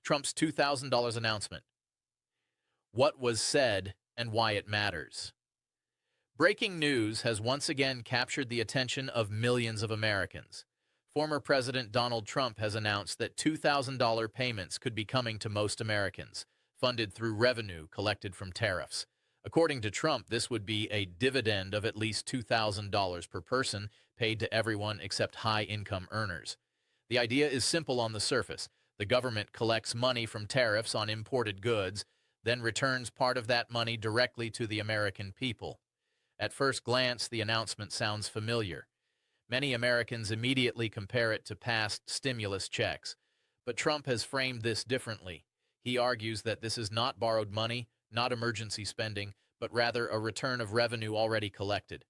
Trump's $2,000 announcement. What was said and why it matters. Breaking news has once again captured the attention of millions of Americans. Former President Donald Trump has announced that $2,000 payments could be coming to most Americans, funded through revenue collected from tariffs. According to Trump, this would be a dividend of at least $2,000 per person, paid to everyone except high-income earners. The idea is simple on the surface. The government collects money from tariffs on imported goods, then returns part of that money directly to the American people. At first glance, the announcement sounds familiar. Many Americans immediately compare it to past stimulus checks. But Trump has framed this differently. He argues that this is not borrowed money, not emergency spending, but rather a return of revenue already collected.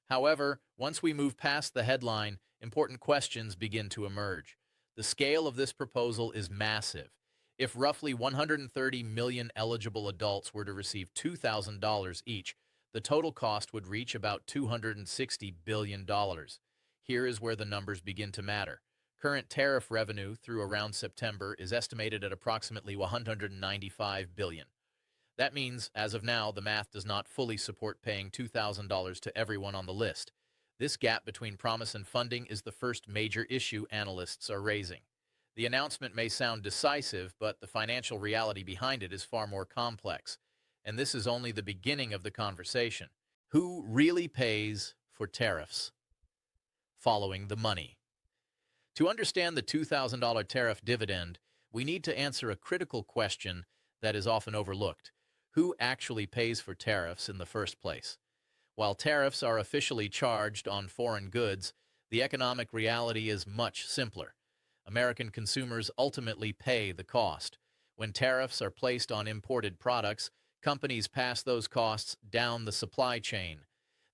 However, once we move past the headline, important questions begin to emerge. The scale of this proposal is massive. If roughly 130 million eligible adults were to receive $2,000 each, the total cost would reach about $260 billion. Here is where the numbers begin to matter. Current tariff revenue through around September is estimated at approximately $195 billion. That means, as of now, the math does not fully support paying $2,000 to everyone on the list. This gap between promise and funding is the first major issue analysts are raising. The announcement may sound decisive, but the financial reality behind it is far more complex. And this is only the beginning of the conversation. Who really pays for tariffs? Following the money. To understand the $2,000 tariff dividend, we need to answer a critical question that is often overlooked. Who actually pays for tariffs in the first place? While tariffs are officially charged on foreign goods, the economic reality is much simpler. American consumers ultimately pay the cost. When tariffs are placed on imported products, companies pass those costs down the supply chain.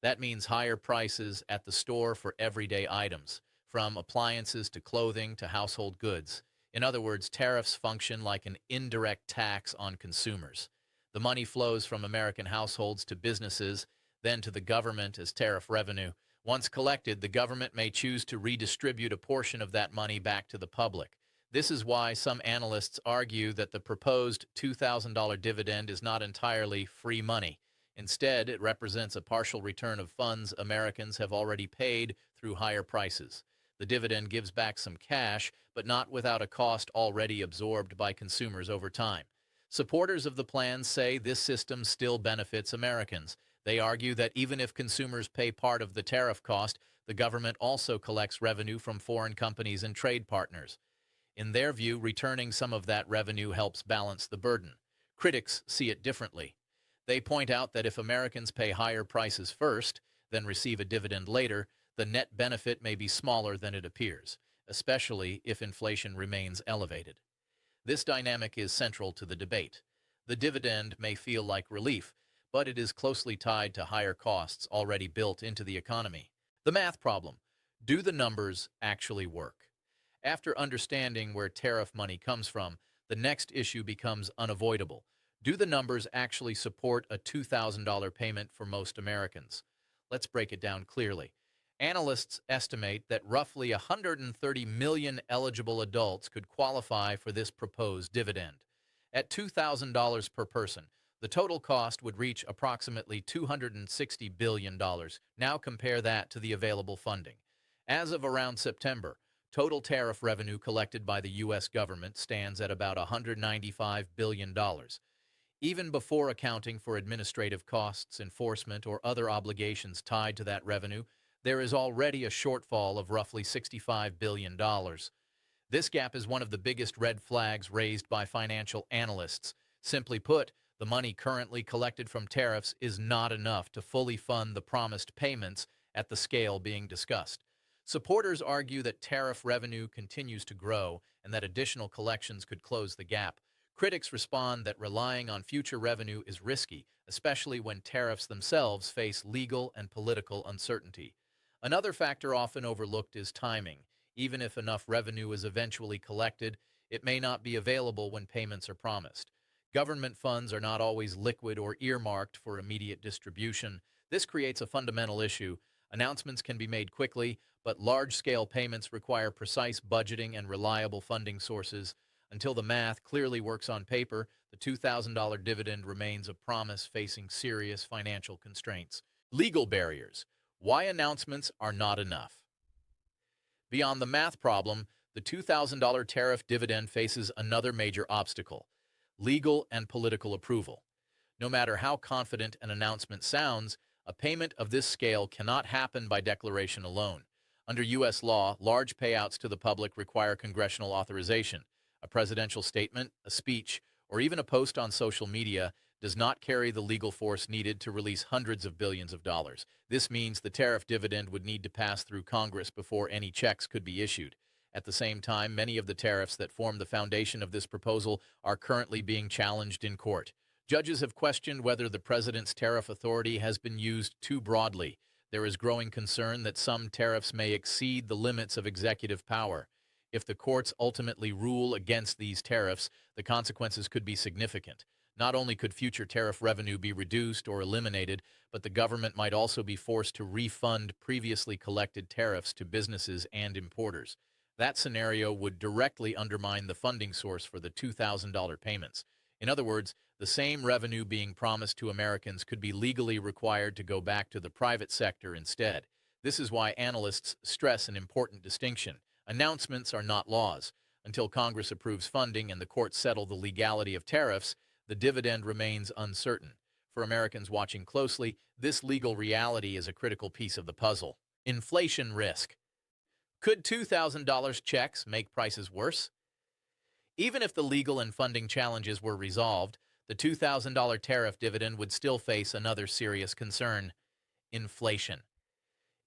That means higher prices at the store for everyday items, from appliances to clothing to household goods. In other words, tariffs function like an indirect tax on consumers. The money flows from American households to businesses, then to the government as tariff revenue. Once collected, the government may choose to redistribute a portion of that money back to the public. This is why some analysts argue that the proposed $2,000 dividend is not entirely free money. Instead, it represents a partial return of funds Americans have already paid through higher prices. The dividend gives back some cash, but not without a cost already absorbed by consumers over time. Supporters of the plan say this system still benefits Americans. They argue that even if consumers pay part of the tariff cost, the government also collects revenue from foreign companies and trade partners. In their view, returning some of that revenue helps balance the burden. Critics see it differently. They point out that if Americans pay higher prices first, then receive a dividend later, the net benefit may be smaller than it appears, especially if inflation remains elevated. This dynamic is central to the debate. The dividend may feel like relief, but it is closely tied to higher costs already built into the economy. The math problem. Do the numbers actually work? After understanding where tariff money comes from, the next issue becomes unavoidable. Do the numbers actually support a $2,000 payment for most Americans? Let's break it down clearly. Analysts estimate that roughly 130 million eligible adults could qualify for this proposed dividend. At $2,000 per person, the total cost would reach approximately $260 billion. Now compare that to the available funding. As of around September, total tariff revenue collected by the U.S. government stands at about $195 billion. Even before accounting for administrative costs, enforcement, or other obligations tied to that revenue, there is already a shortfall of roughly $65 billion. This gap is one of the biggest red flags raised by financial analysts. Simply put, the money currently collected from tariffs is not enough to fully fund the promised payments at the scale being discussed. Supporters argue that tariff revenue continues to grow and that additional collections could close the gap. Critics respond that relying on future revenue is risky, especially when tariffs themselves face legal and political uncertainty. Another factor often overlooked is timing. Even if enough revenue is eventually collected, it may not be available when payments are promised. Government funds are not always liquid or earmarked for immediate distribution. This creates a fundamental issue. Announcements can be made quickly, but large-scale payments require precise budgeting and reliable funding sources. Until the math clearly works on paper, the $2,000 dividend remains a promise facing serious financial constraints. Legal barriers. Why announcements are not enough. Beyond the math problem, the $2,000 tariff dividend faces another major obstacle: legal and political approval. No matter how confident an announcement sounds, a payment of this scale cannot happen by declaration alone. Under U.S. law, large payouts to the public require congressional authorization. A presidential statement, a speech, or even a post on social media does not carry the legal force needed to release hundreds of billions of dollars. This means the tariff dividend would need to pass through Congress before any checks could be issued. At the same time, many of the tariffs that form the foundation of this proposal are currently being challenged in court. Judges have questioned whether the president's tariff authority has been used too broadly. There is growing concern that some tariffs may exceed the limits of executive power. If the courts ultimately rule against these tariffs, the consequences could be significant. Not only could future tariff revenue be reduced or eliminated, but the government might also be forced to refund previously collected tariffs to businesses and importers. That scenario would directly undermine the funding source for the $2,000 payments. In other words, the same revenue being promised to Americans could be legally required to go back to the private sector instead. This is why analysts stress an important distinction. Announcements are not laws. Until Congress approves funding and the courts settle the legality of tariffs, the dividend remains uncertain. For Americans watching closely, this legal reality is a critical piece of the puzzle. Inflation risk. Could $2,000 checks make prices worse? Even if the legal and funding challenges were resolved, the $2,000 tariff dividend would still face another serious concern: inflation.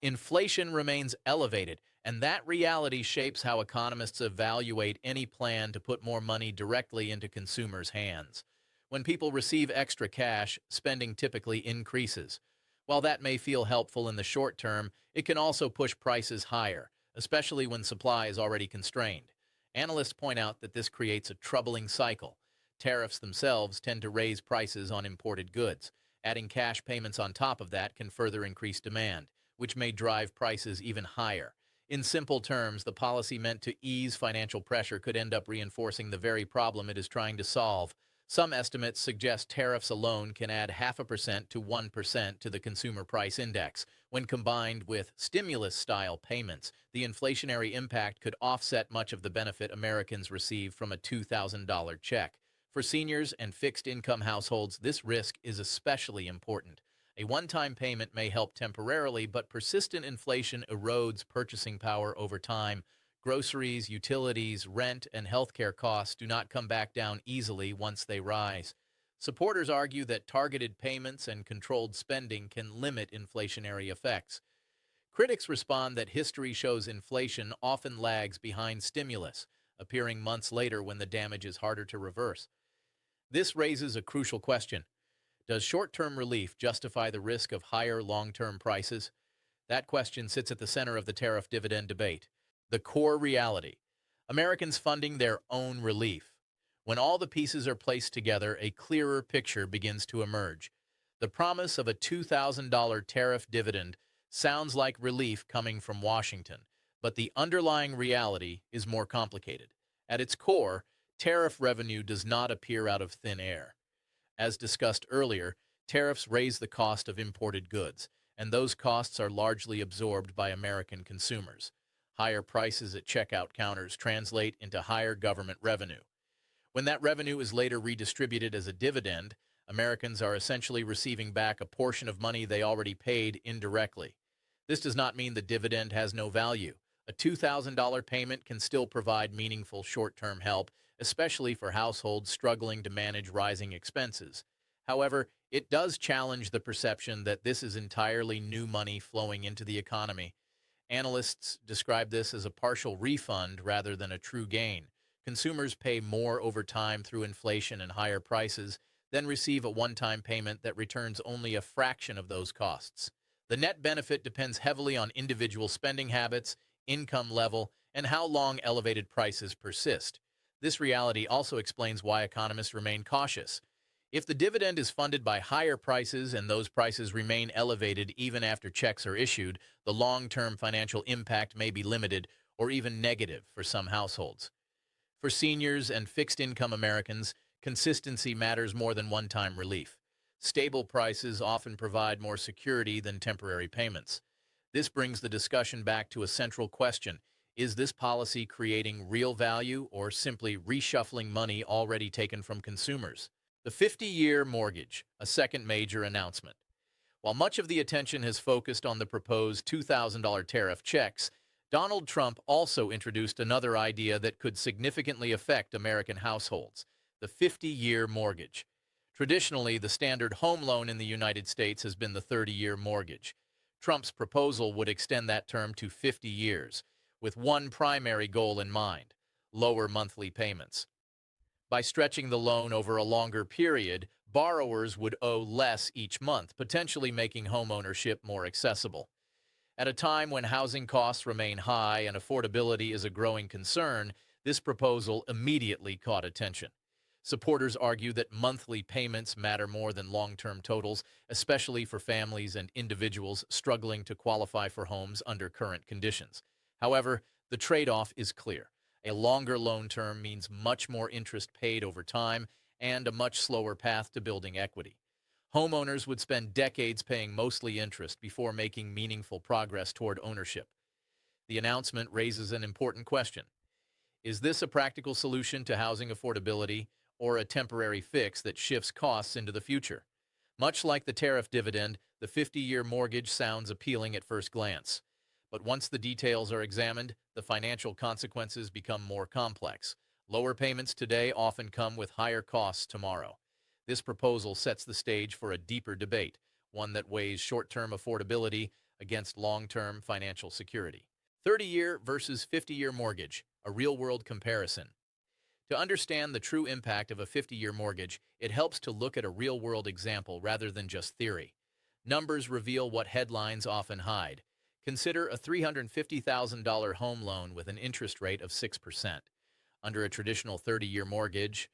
Inflation remains elevated, and that reality shapes how economists evaluate any plan to put more money directly into consumers' hands. When people receive extra cash, spending typically increases. While that may feel helpful in the short term, it can also push prices higher, especially when supply is already constrained. Analysts point out that this creates a troubling cycle. Tariffs themselves tend to raise prices on imported goods. Adding cash payments on top of that can further increase demand, which may drive prices even higher. In simple terms, the policy meant to ease financial pressure could end up reinforcing the very problem it is trying to solve. Some estimates suggest tariffs alone can add 0.5% to 1% to the consumer price index. When combined with stimulus-style payments, the inflationary impact could offset much of the benefit Americans receive from a $2,000 check. For seniors and fixed-income households, this risk is especially important. A one-time payment may help temporarily, but persistent inflation erodes purchasing power over time. Groceries, utilities, rent, and healthcare costs do not come back down easily once they rise. Supporters argue that targeted payments and controlled spending can limit inflationary effects. Critics respond that history shows inflation often lags behind stimulus, appearing months later when the damage is harder to reverse. This raises a crucial question. Does short-term relief justify the risk of higher long-term prices? That question sits at the center of the tariff dividend debate. The core reality: Americans funding their own relief. When all the pieces are placed together, a clearer picture begins to emerge. The promise of a $2,000 tariff dividend sounds like relief coming from Washington, but the underlying reality is more complicated. At its core, tariff revenue does not appear out of thin air. As discussed earlier, tariffs raise the cost of imported goods, and those costs are largely absorbed by American consumers. Higher prices at checkout counters translate into higher government revenue. When that revenue is later redistributed as a dividend, Americans are essentially receiving back a portion of money they already paid indirectly. This does not mean the dividend has no value. A $2,000 payment can still provide meaningful short-term help, especially for households struggling to manage rising expenses. However, it does challenge the perception that this is entirely new money flowing into the economy. Analysts describe this as a partial refund rather than a true gain. Consumers pay more over time through inflation and higher prices, then receive a one-time payment that returns only a fraction of those costs. The net benefit depends heavily on individual spending habits, income level, and how long elevated prices persist. This reality also explains why economists remain cautious. If the dividend is funded by higher prices and those prices remain elevated even after checks are issued, the long-term financial impact may be limited or even negative for some households. For seniors and fixed-income Americans, consistency matters more than one-time relief. Stable prices often provide more security than temporary payments. This brings the discussion back to a central question. Is this policy creating real value or simply reshuffling money already taken from consumers? The 50-year mortgage, a second major announcement. While much of the attention has focused on the proposed $2,000 tariff checks, Donald Trump also introduced another idea that could significantly affect American households: the 50-year mortgage. Traditionally, the standard home loan in the United States has been the 30-year mortgage. Trump's proposal would extend that term to 50 years, with one primary goal in mind: lower monthly payments. By stretching the loan over a longer period, borrowers would owe less each month, potentially making homeownership more accessible. At a time when housing costs remain high and affordability is a growing concern, this proposal immediately caught attention. Supporters argue that monthly payments matter more than long-term totals, especially for families and individuals struggling to qualify for homes under current conditions. However, the trade-off is clear. A longer loan term means much more interest paid over time and a much slower path to building equity. Homeowners would spend decades paying mostly interest before making meaningful progress toward ownership. The announcement raises an important question. Is this a practical solution to housing affordability or a temporary fix that shifts costs into the future? Much like the tariff dividend, the 50-year mortgage sounds appealing at first glance. But once the details are examined, the financial consequences become more complex. Lower payments today often come with higher costs tomorrow. This proposal sets the stage for a deeper debate, one that weighs short-term affordability against long-term financial security. 30-year versus 50-year mortgage, a real-world comparison. To understand the true impact of a 50-year mortgage, it helps to look at a real-world example rather than just theory. Numbers reveal what headlines often hide. Consider a $350,000 home loan with an interest rate of 6%. Under a traditional 30-year mortgage,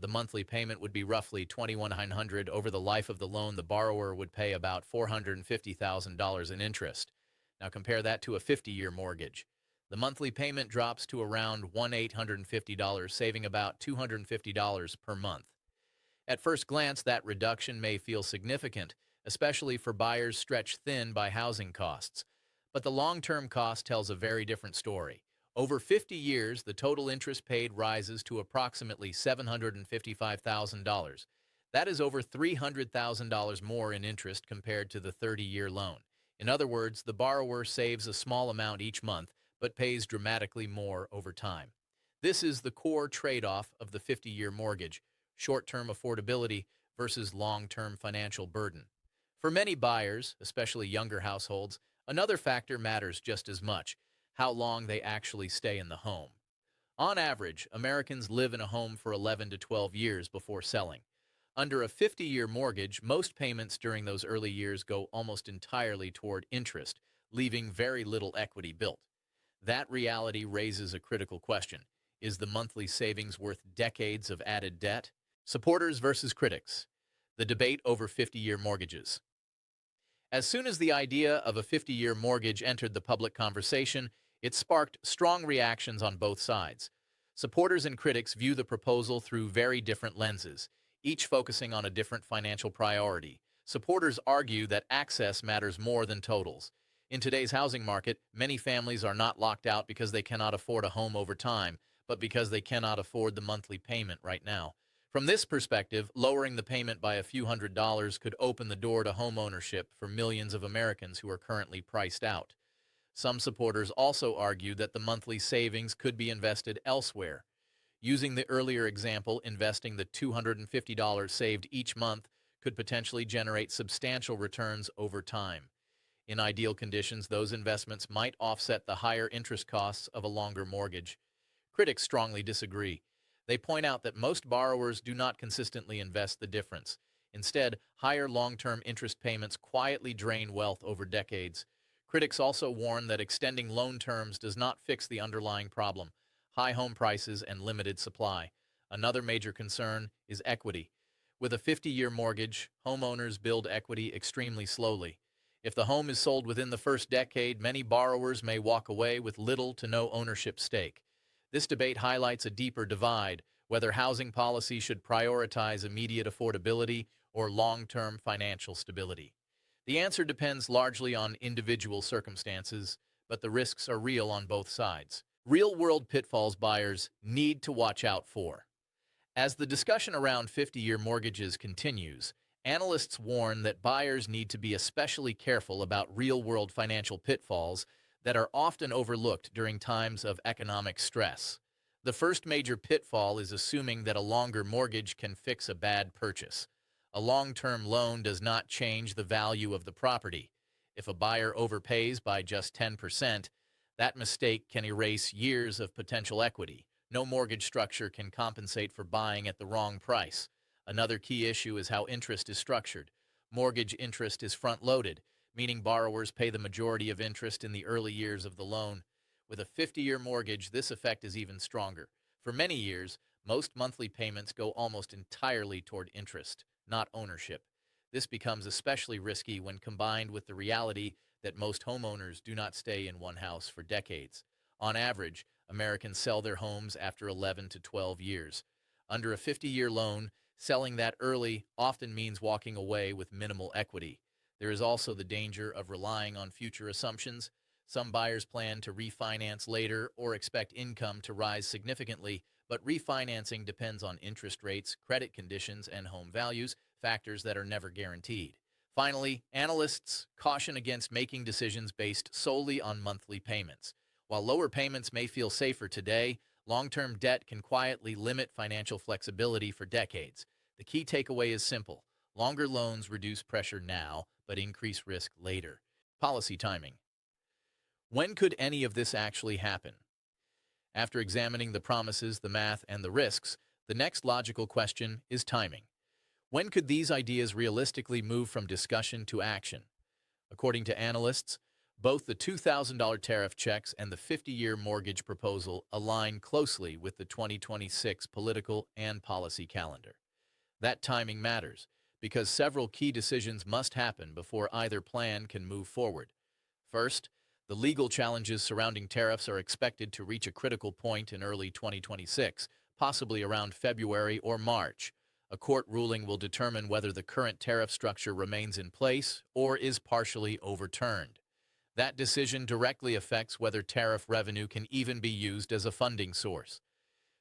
the monthly payment would be roughly $2,100. Over the life of the loan, the borrower would pay about $450,000 in interest. Now compare that to a 50-year mortgage. The monthly payment drops to around $1,850, saving about $250 per month. At first glance, that reduction may feel significant, especially for buyers stretched thin by housing costs. But the long-term cost tells a very different story. Over 50 years, the total interest paid rises to approximately $755,000. That is over $300,000 more in interest compared to the 30-year loan. In other words, the borrower saves a small amount each month, but pays dramatically more over time. This is the core trade-off of the 50-year mortgage: short-term affordability versus long-term financial burden. For many buyers, especially younger households, another factor matters just as much: how long they actually stay in the home. On average, Americans live in a home for 11 to 12 years before selling. Under a 50-year mortgage, most payments during those early years go almost entirely toward interest, leaving very little equity built. That reality raises a critical question. Is the monthly savings worth decades of added debt? Supporters versus critics. The debate over 50-year mortgages. As soon as the idea of a 50-year mortgage entered the public conversation, it sparked strong reactions on both sides. Supporters and critics view the proposal through very different lenses, each focusing on a different financial priority. Supporters argue that access matters more than totals. In today's housing market, many families are not locked out because they cannot afford a home over time, but because they cannot afford the monthly payment right now. From this perspective, lowering the payment by a few $100s could open the door to home ownership for millions of Americans who are currently priced out. Some supporters also argue that the monthly savings could be invested elsewhere. Using the earlier example, investing the $250 saved each month could potentially generate substantial returns over time. In ideal conditions, those investments might offset the higher interest costs of a longer mortgage. Critics strongly disagree. They point out that most borrowers do not consistently invest the difference. Instead, higher long-term interest payments quietly drain wealth over decades. Critics also warn that extending loan terms does not fix the underlying problem: high home prices and limited supply. Another major concern is equity. With a 50-year mortgage, homeowners build equity extremely slowly. If the home is sold within the first decade, many borrowers may walk away with little to no ownership stake. This debate highlights a deeper divide, whether housing policy should prioritize immediate affordability or long-term financial stability. The answer depends largely on individual circumstances, but the risks are real on both sides. Real-world pitfalls buyers need to watch out for. As the discussion around 50-year mortgages continues, analysts warn that buyers need to be especially careful about real-world financial pitfalls that are often overlooked during times of economic stress. The first major pitfall is assuming that a longer mortgage can fix a bad purchase. A long-term loan does not change the value of the property. If a buyer overpays by just 10%, that mistake can erase years of potential equity. No mortgage structure can compensate for buying at the wrong price. Another key issue is how interest is structured. Mortgage interest is front-loaded, meaning borrowers pay the majority of interest in the early years of the loan. With a 50-year mortgage, this effect is even stronger. For many years, most monthly payments go almost entirely toward interest, not ownership. This becomes especially risky when combined with the reality that most homeowners do not stay in one house for decades. On average, Americans sell their homes after 11 to 12 years. Under a 50-year loan, selling that early often means walking away with minimal equity. There is also the danger of relying on future assumptions. Some buyers plan to refinance later or expect income to rise significantly, but refinancing depends on interest rates, credit conditions, and home values, factors that are never guaranteed. Finally, analysts caution against making decisions based solely on monthly payments. While lower payments may feel safer today, long-term debt can quietly limit financial flexibility for decades. The key takeaway is simple. Longer loans reduce pressure now, but increase risk later. Policy timing. When could any of this actually happen? After examining the promises, the math, and the risks, the next logical question is timing. When could these ideas realistically move from discussion to action? According to analysts, both the $2,000 tariff checks and the 50-year mortgage proposal align closely with the 2026 political and policy calendar. That timing matters, because several key decisions must happen before either plan can move forward. First, the legal challenges surrounding tariffs are expected to reach a critical point in early 2026, possibly around February or March. A court ruling will determine whether the current tariff structure remains in place or is partially overturned. That decision directly affects whether tariff revenue can even be used as a funding source.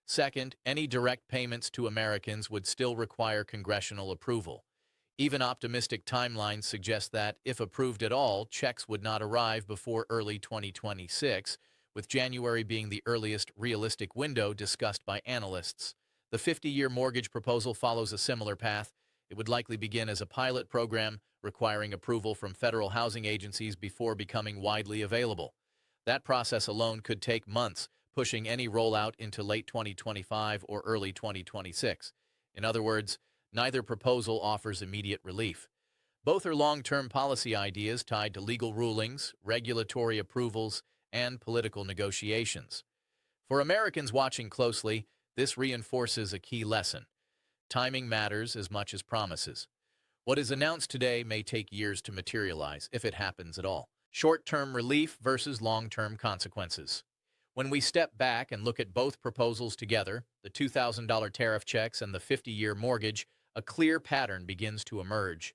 Second, any direct payments to Americans would still require congressional approval. Even optimistic timelines suggest that, if approved at all, checks would not arrive before early 2026, with January being the earliest realistic window discussed by analysts. The 50-year mortgage proposal follows a similar path. It would likely begin as a pilot program, requiring approval from federal housing agencies before becoming widely available. That process alone could take months, pushing any rollout into late 2025 or early 2026. In other words, neither proposal offers immediate relief. Both are long-term policy ideas tied to legal rulings, regulatory approvals, and political negotiations. For Americans watching closely, this reinforces a key lesson. Timing matters as much as promises. What is announced today may take years to materialize, if it happens at all. Short-term relief versus long-term consequences. When we step back and look at both proposals together, the $2,000 tariff checks and the 50-year mortgage, a clear pattern begins to emerge.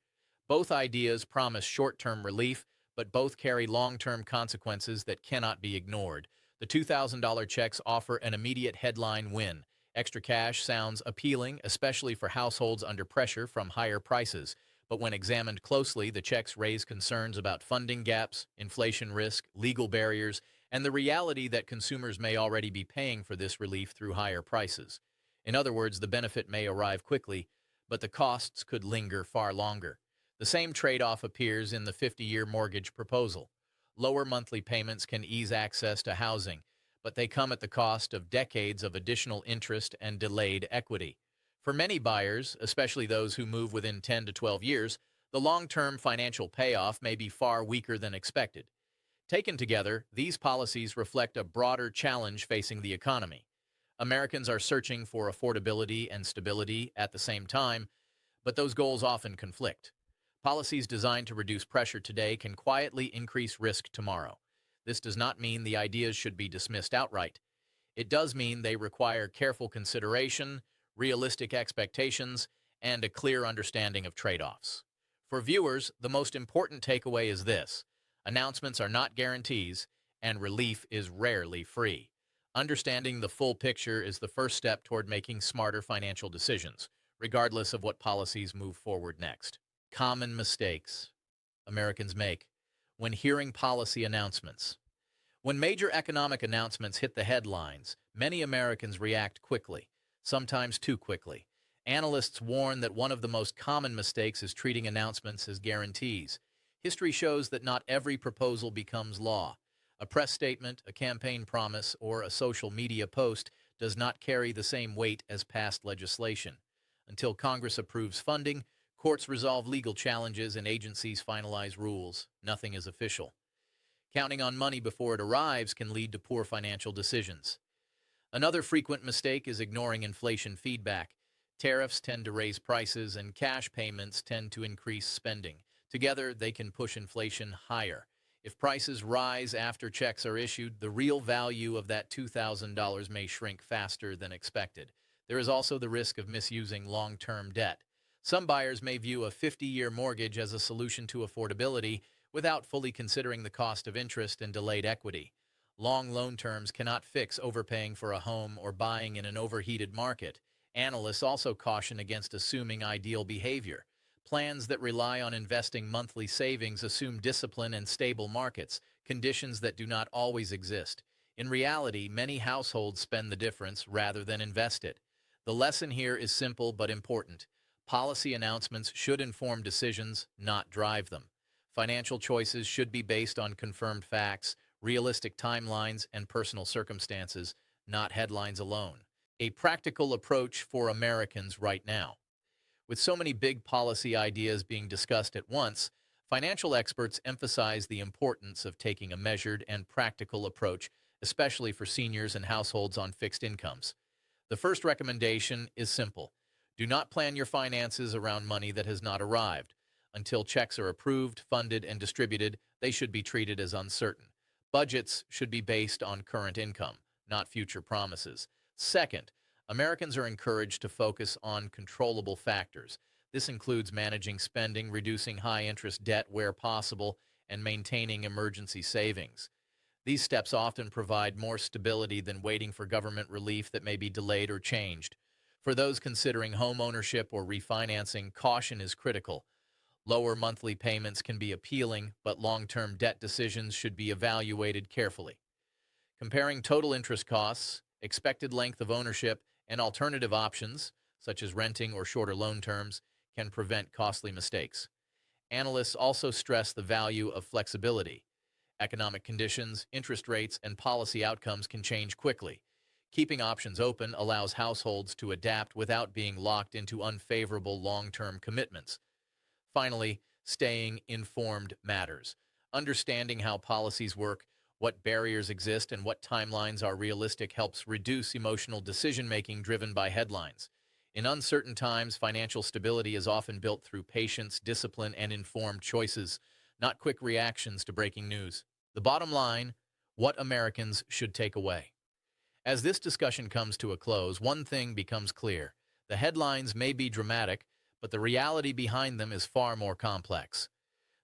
Both ideas promise short-term relief, but both carry long-term consequences that cannot be ignored. The $2,000 checks offer an immediate headline win. Extra cash sounds appealing, especially for households under pressure from higher prices. But when examined closely, the checks raise concerns about funding gaps, inflation risk, legal barriers, and the reality that consumers may already be paying for this relief through higher prices. In other words, the benefit may arrive quickly, but the costs could linger far longer. The same trade-off appears in the 50-year mortgage proposal. Lower monthly payments can ease access to housing, but they come at the cost of decades of additional interest and delayed equity. For many buyers, especially those who move within 10 to 12 years, the long-term financial payoff may be far weaker than expected. Taken together, these policies reflect a broader challenge facing the economy. Americans are searching for affordability and stability at the same time, but those goals often conflict. Policies designed to reduce pressure today can quietly increase risk tomorrow. This does not mean the ideas should be dismissed outright. It does mean they require careful consideration, realistic expectations, and a clear understanding of trade-offs. For viewers, the most important takeaway is this: announcements are not guarantees, and relief is rarely free. Understanding the full picture is the first step toward making smarter financial decisions, regardless of what policies move forward next. Common mistakes Americans make when hearing policy announcements. When major economic announcements hit the headlines, many Americans react quickly, sometimes too quickly. Analysts warn that one of the most common mistakes is treating announcements as guarantees. History shows that not every proposal becomes law. A press statement, a campaign promise, or a social media post does not carry the same weight as past legislation. Until Congress approves funding, courts resolve legal challenges, and agencies finalize rules, nothing is official. Counting on money before it arrives can lead to poor financial decisions. Another frequent mistake is ignoring inflation feedback. Tariffs tend to raise prices, and cash payments tend to increase spending. Together, they can push inflation higher. If prices rise after checks are issued, the real value of that $2,000 may shrink faster than expected. There is also the risk of misusing long-term debt. Some buyers may view a 50-year mortgage as a solution to affordability without fully considering the cost of interest and delayed equity. Long loan terms cannot fix overpaying for a home or buying in an overheated market. Analysts also caution against assuming ideal behavior. Plans that rely on investing monthly savings assume discipline and stable markets, conditions that do not always exist. In reality, many households spend the difference rather than invest it. The lesson here is simple but important. Policy announcements should inform decisions, not drive them. Financial choices should be based on confirmed facts, realistic timelines, and personal circumstances, not headlines alone. A practical approach for Americans right now. With so many big policy ideas being discussed at once, financial experts emphasize the importance of taking a measured and practical approach, especially for seniors and households on fixed incomes. The first recommendation is simple. Do not plan your finances around money that has not arrived. Until checks are approved, funded, and distributed, they should be treated as uncertain. Budgets should be based on current income, not future promises. Second, Americans are encouraged to focus on controllable factors. This includes managing spending, reducing high-interest debt where possible, and maintaining emergency savings. These steps often provide more stability than waiting for government relief that may be delayed or changed. For those considering home ownership or refinancing, caution is critical. Lower monthly payments can be appealing, but long-term debt decisions should be evaluated carefully. Comparing total interest costs, expected length of ownership, and alternative options, such as renting or shorter loan terms, can prevent costly mistakes. Analysts also stress the value of flexibility. Economic conditions, interest rates, and policy outcomes can change quickly. Keeping options open allows households to adapt without being locked into unfavorable long-term commitments. Finally, staying informed matters. Understanding how policies work, what barriers exist, and what timelines are realistic helps reduce emotional decision-making driven by headlines. In uncertain times, financial stability is often built through patience, discipline, and informed choices, not quick reactions to breaking news. The bottom line: what Americans should take away. As this discussion comes to a close, one thing becomes clear. The headlines may be dramatic, but the reality behind them is far more complex.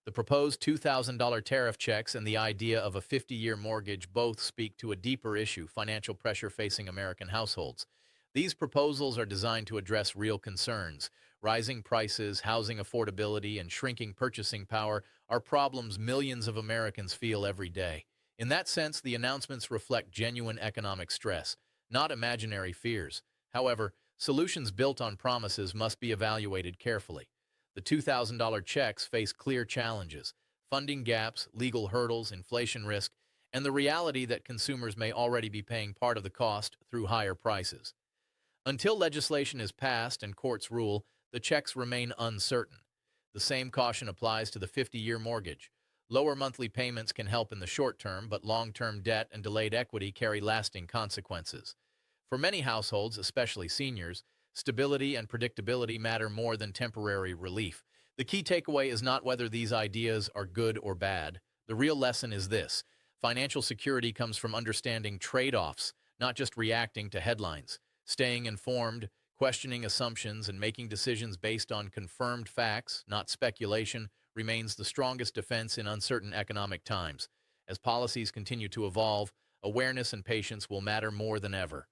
The proposed $2,000 tariff checks and the idea of a 50-year mortgage both speak to a deeper issue: financial pressure facing American households. These proposals are designed to address real concerns. Rising prices, housing affordability, and shrinking purchasing power are problems millions of Americans feel every day. In that sense, the announcements reflect genuine economic stress, not imaginary fears. However, solutions built on promises must be evaluated carefully. The $2,000 checks face clear challenges: funding gaps, legal hurdles, inflation risk, and the reality that consumers may already be paying part of the cost through higher prices. Until legislation is passed and courts rule, the checks remain uncertain. The same caution applies to the 50-year mortgage. Lower monthly payments can help in the short term, but long-term debt and delayed equity carry lasting consequences. For many households, especially seniors, stability and predictability matter more than temporary relief. The key takeaway is not whether these ideas are good or bad. The real lesson is this: financial security comes from understanding trade-offs, not just reacting to headlines. Staying informed, questioning assumptions, and making decisions based on confirmed facts, not speculation, remains the strongest defense in uncertain economic times. As policies continue to evolve, awareness and patience will matter more than ever.